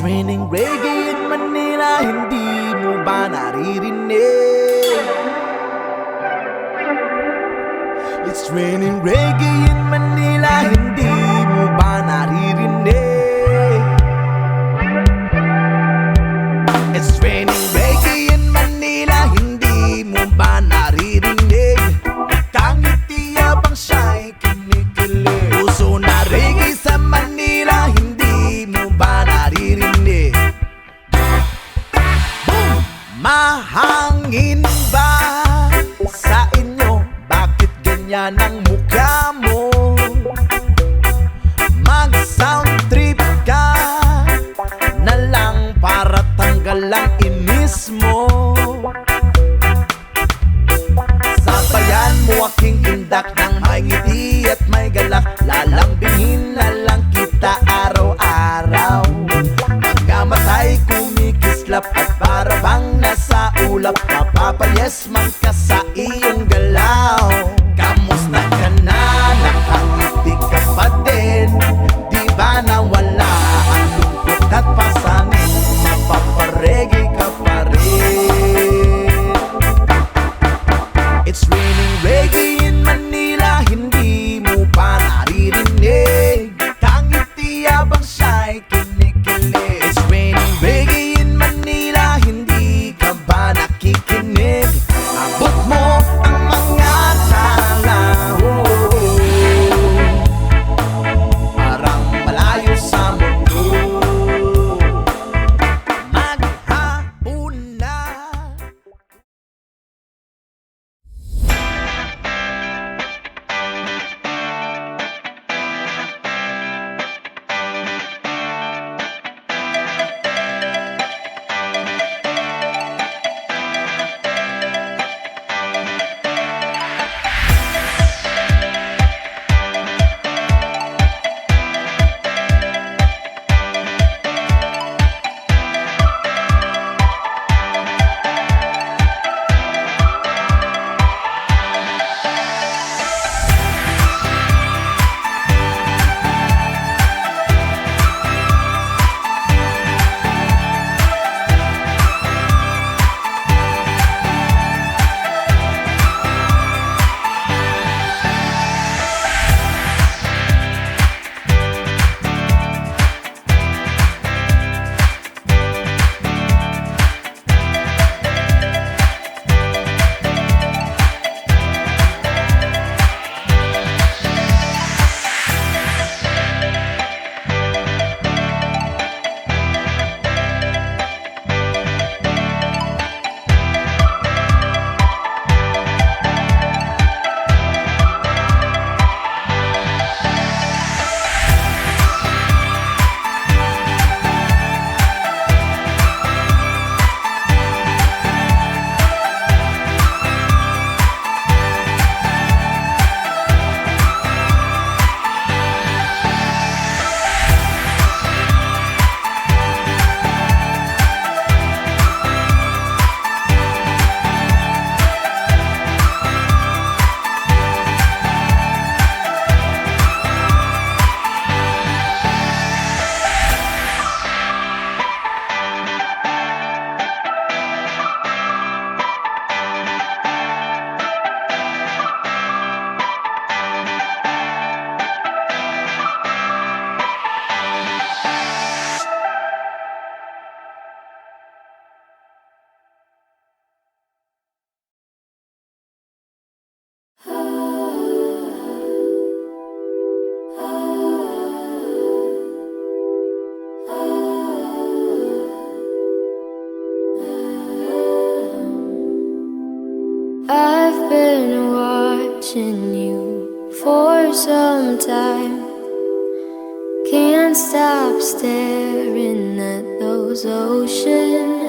raining reggae in Manila, hindi mo ba naririnig? It's raining reggae in Manila, hindi mo ba naririnig? It's raining reggae in Manila, hindi mo ba naririnig? Nakangiti abang siya'y kinikilig. Puso na reggae sa Manila, hindi mo ba naririnig? Boom! Mahangin ba sa inyo? Bakit ganyan ang mukha mo? Mag-sound trip ka na lang para tanggal ang inis mo. Sabayan mo aking indak ng may ngiti at may galak. Lalambingin na lang kita araw-araw. Mga matay kumikislap at para bang nasa ulap. Papapayes man ka sa iyong galaw. Kamusta ka na? Nakangiti ka pa din? Di ba nawala ang lungkot at pasanin? Mapaparegi ka pa rin. It's raining reggae in Manila, hindi mo pa naririnig? Kangiti abang siya'y kinikilig. It's raining reggae in Manila, hindi ka ba nakikinig? Abot mo ang mga tao, parang malayo sa mundo. Maghapon na. I've been watching you for some time. Can't stop staring at those ocean